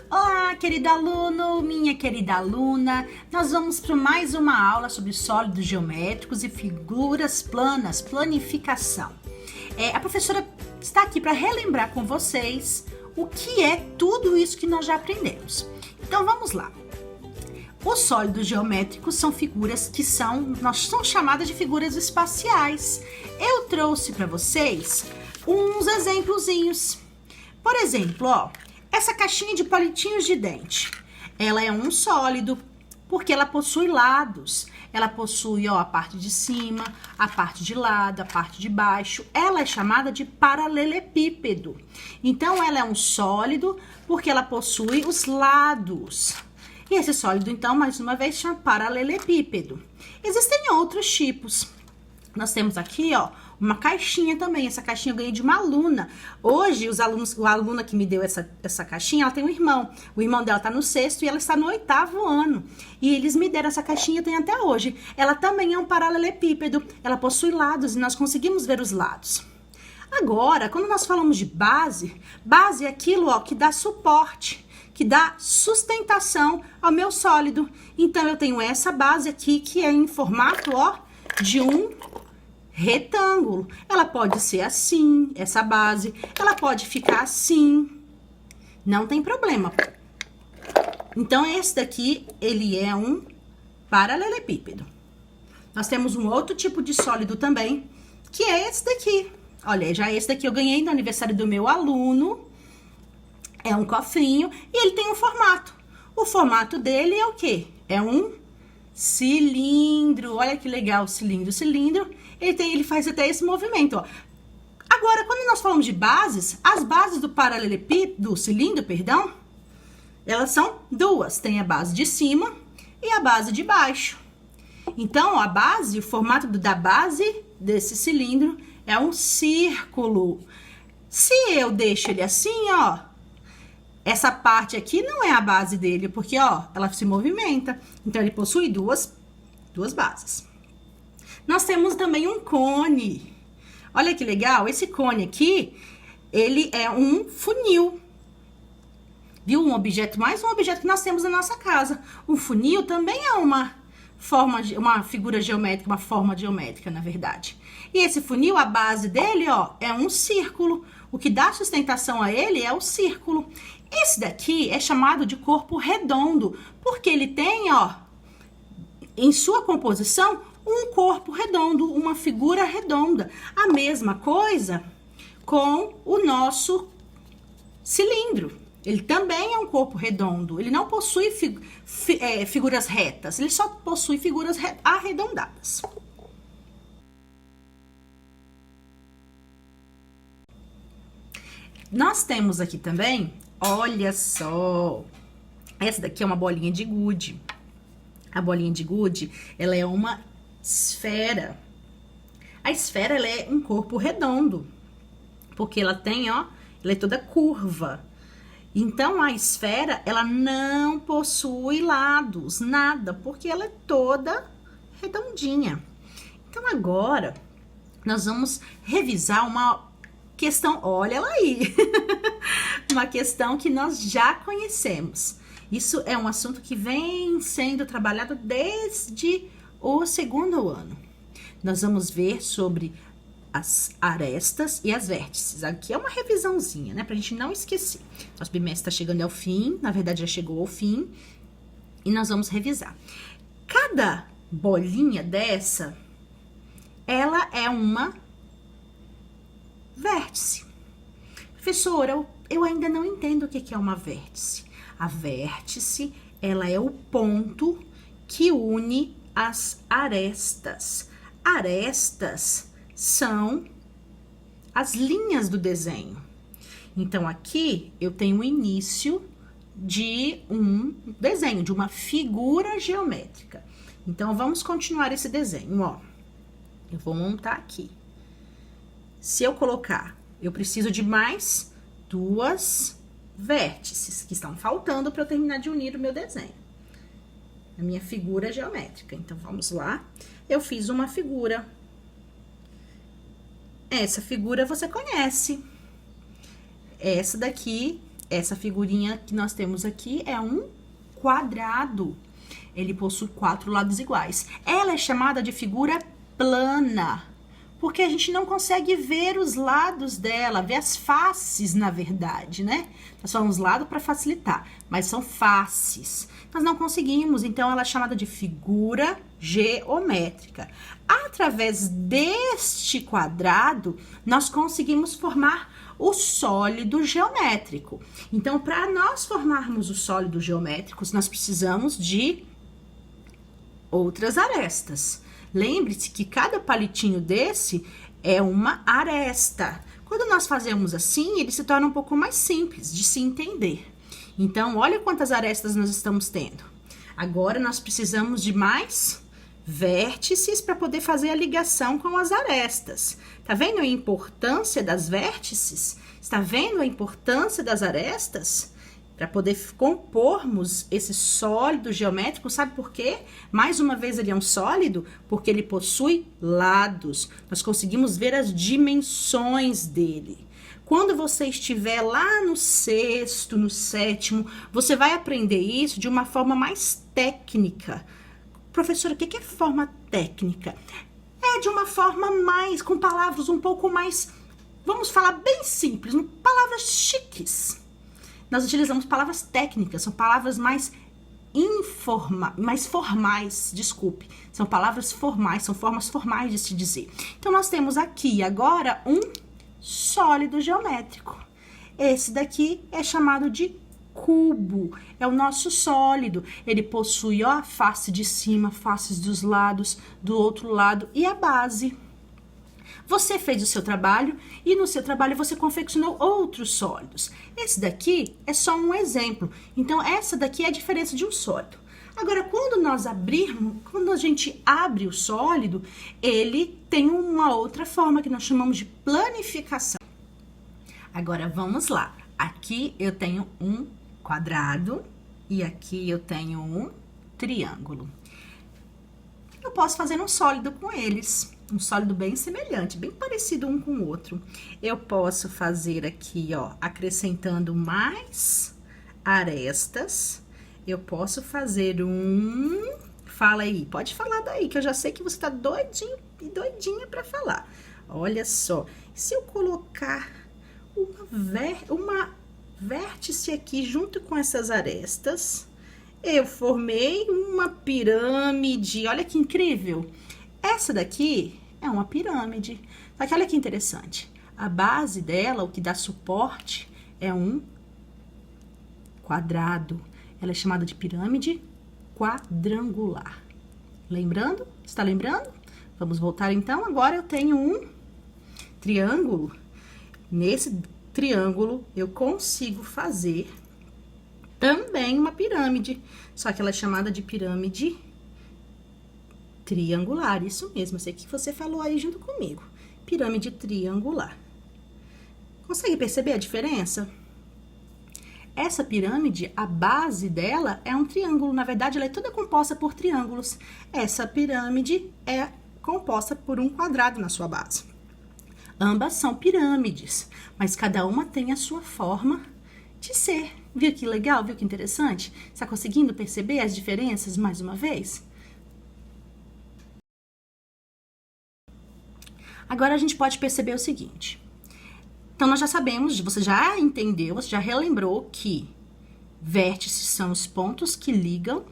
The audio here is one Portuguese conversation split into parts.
Olá, querido aluno, minha querida aluna. Nós vamos para mais uma aula sobre sólidos geométricos e figuras planas, planificação. A professora está aqui para relembrar com vocês o que é tudo isso que nós já aprendemos. Então vamos lá. Os sólidos geométricos são figuras que são chamadas de figuras espaciais. Eu trouxe para vocês uns exemplozinhos. Por exemplo, essa caixinha de palitinhos de dente, ela é um sólido porque ela possui lados. Ela possui a parte de cima, a parte de lado, a parte de baixo. Ela é chamada de paralelepípedo. Então, ela é um sólido porque ela possui os lados. E esse sólido, então, mais uma vez, chama paralelepípedo. Existem outros tipos. Nós temos aqui, uma caixinha também. Essa caixinha eu ganhei de uma aluna. Hoje, a aluna que me deu essa caixinha, ela tem um irmão. O irmão dela está no 6º e ela está no 8º ano. E eles me deram essa caixinha, tem até hoje. Ela também é um paralelepípedo. Ela possui lados e nós conseguimos ver os lados. Agora, quando nós falamos de base é aquilo, que dá suporte, que dá sustentação ao meu sólido. Então, eu tenho essa base aqui, que é em formato, de um retângulo. Ela pode ser assim, essa base. Ela pode ficar assim. Não tem problema. Então, esse daqui, ele é um paralelepípedo. Nós temos um outro tipo de sólido também, que é esse daqui. Olha, já esse daqui eu ganhei no aniversário do meu aluno. É um cofrinho e ele tem um formato. O formato dele é o quê? É um cilindro. Olha que legal o cilindro. O cilindro, ele faz até esse movimento, Agora, quando nós falamos de bases, as bases do paralelepípedo, do cilindro, perdão, elas são duas. Tem a base de cima e a base de baixo. Então, a base, o formato da base desse cilindro é um círculo. Se eu deixo ele assim, essa parte aqui não é a base dele, porque, ela se movimenta. Então, ele possui duas bases. Nós temos também um cone. Olha que legal, esse cone aqui, ele é um funil. Viu? Mais um objeto que nós temos na nossa casa. O funil também é uma figura geométrica, uma forma geométrica, na verdade. E esse funil, a base dele, é um círculo. O que dá sustentação a ele é o círculo. Esse daqui é chamado de corpo redondo, porque ele tem, em sua composição, um corpo redondo, uma figura redonda. A mesma coisa com o nosso cilindro. Ele também é um corpo redondo. Ele não possui figuras retas, ele só possui figuras arredondadas. Nós temos aqui também, olha só, essa daqui é uma bolinha de gude. A bolinha de gude, ela é uma esfera. A esfera, ela é um corpo redondo, porque ela tem, ela é toda curva. Então, a esfera, ela não possui lados, nada, porque ela é toda redondinha. Então, agora, nós vamos revisar uma questão, olha ela aí, uma questão que nós já conhecemos. Isso é um assunto que vem sendo trabalhado desde o 2º ano. Nós vamos ver sobre as arestas e as vértices. Aqui é uma revisãozinha, né? Pra gente não esquecer. Nosso bimestre tá chegando ao fim, na verdade já chegou ao fim, e nós vamos revisar. Cada bolinha dessa, ela é uma vértice. Professora, eu ainda não entendo o que é uma vértice. A vértice, ela é o ponto que une as arestas. Arestas são as linhas do desenho. Então, aqui eu tenho o início de um desenho, de uma figura geométrica. Então, vamos continuar esse desenho, Eu vou montar aqui. Se eu colocar, eu preciso de mais duas vértices que estão faltando para eu terminar de unir o meu desenho. A minha figura geométrica. Então, vamos lá. Eu fiz uma figura. Essa figura você conhece. Essa daqui essa figurinha que nós temos aqui é um quadrado. Ele possui 4 lados iguais. Ela é chamada de figura plana, porque a gente não consegue ver os lados dela, ver as faces, na verdade, né? Nós falamos lado para facilitar, mas são faces. Nós não conseguimos, então ela é chamada de figura geométrica. Através deste quadrado, nós conseguimos formar o sólido geométrico. Então, para nós formarmos o sólido geométrico, nós precisamos de outras arestas. Lembre-se que cada palitinho desse é uma aresta. Quando nós fazemos assim, ele se torna um pouco mais simples de se entender. Então, olha quantas arestas nós estamos tendo. Agora, nós precisamos de mais vértices para poder fazer a ligação com as arestas. Tá vendo a importância das vértices? Está vendo a importância das arestas? Para poder compormos esse sólido geométrico, sabe por quê? Mais uma vez, ele é um sólido porque ele possui lados. Nós conseguimos ver as dimensões dele. Quando você estiver lá no sexto, no sétimo, você vai aprender isso de uma forma mais técnica. Professora, o que é forma técnica? É de uma forma mais, com palavras um pouco mais, vamos falar bem simples, palavras chiques. Nós utilizamos palavras técnicas, são palavras mais formais, desculpe. São palavras formais, são formas formais de se dizer. Então, nós temos aqui agora um sólido geométrico. Esse daqui é chamado de cubo, é o nosso sólido. Ele possui, ó, a face de cima, faces dos lados, do outro lado e a base. Você fez o seu trabalho e no seu trabalho você confeccionou outros sólidos. Esse daqui é só um exemplo. Então, essa daqui é a diferença de um sólido. Agora, quando a gente abre o sólido, ele tem uma outra forma que nós chamamos de planificação. Agora, vamos lá. Aqui eu tenho um quadrado e aqui eu tenho um triângulo. Eu posso fazer um sólido com eles. Um sólido bem semelhante, bem parecido um com o outro. Eu posso fazer aqui, ó, acrescentando mais arestas. Eu posso fazer um... Fala aí, pode falar daí, que eu já sei que você tá doidinho e doidinha para falar. Olha só, se eu colocar uma vértice aqui junto com essas arestas, eu formei uma pirâmide. Olha que incrível! Essa daqui é uma pirâmide. Só que olha que interessante. A base dela, o que dá suporte, é um quadrado. Ela é chamada de pirâmide quadrangular. Lembrando? Está lembrando? Vamos voltar então. Agora eu tenho um triângulo. Nesse triângulo eu consigo fazer também uma pirâmide. Só que ela é chamada de pirâmide triangular, isso mesmo, eu sei que você falou aí junto comigo. Pirâmide triangular. Consegue perceber a diferença? Essa pirâmide, a base dela é um triângulo. Na verdade, ela é toda composta por triângulos. Essa pirâmide é composta por um quadrado na sua base. Ambas são pirâmides, mas cada uma tem a sua forma de ser. Viu que legal? Viu que interessante? Está conseguindo perceber as diferenças mais uma vez? Agora a gente pode perceber o seguinte. Então, nós já sabemos, você já entendeu, você já relembrou que vértices são os pontos que ligam,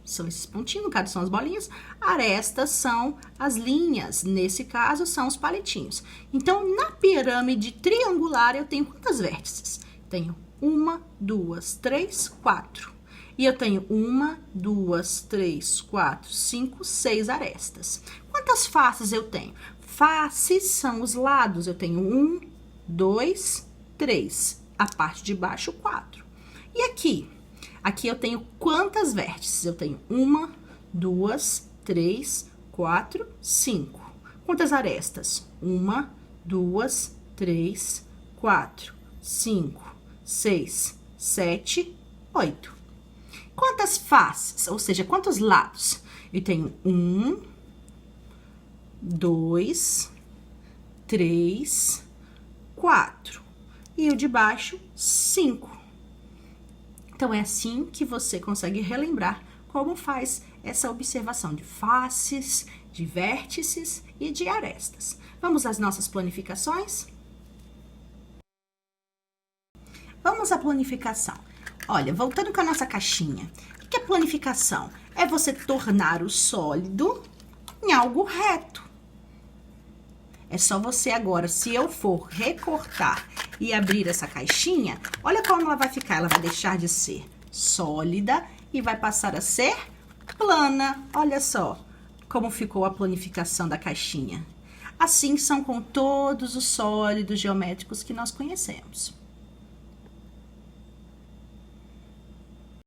são esses pontinhos, no caso são as bolinhas, arestas são as linhas, nesse caso são os palitinhos. Então, na pirâmide triangular, eu tenho quantas vértices? Tenho 1, 2, 3, 4. E eu tenho 1, 2, 3, 4, 5, 6 arestas. Quantas faces eu tenho? Faces são os lados. Eu tenho 1, 2, 3. A parte de baixo, 4. E aqui? Aqui eu tenho quantas vértices? Eu tenho 1, 2, 3, 4, 5. Quantas arestas? 1, 2, 3, 4, 5, 6, 7, 8. Quantas faces? Ou seja, quantos lados? Eu tenho 1, 2, 3, 4. E o de baixo, 5. Então, é assim que você consegue relembrar como faz essa observação de faces, de vértices e de arestas. Vamos às nossas planificações? Vamos à planificação. Olha, voltando com a nossa caixinha. O que é planificação? É você tornar o sólido em algo reto. É só você agora, se eu for recortar e abrir essa caixinha, olha como ela vai ficar. Ela vai deixar de ser sólida e vai passar a ser plana. Olha só como ficou a planificação da caixinha. Assim são com todos os sólidos geométricos que nós conhecemos.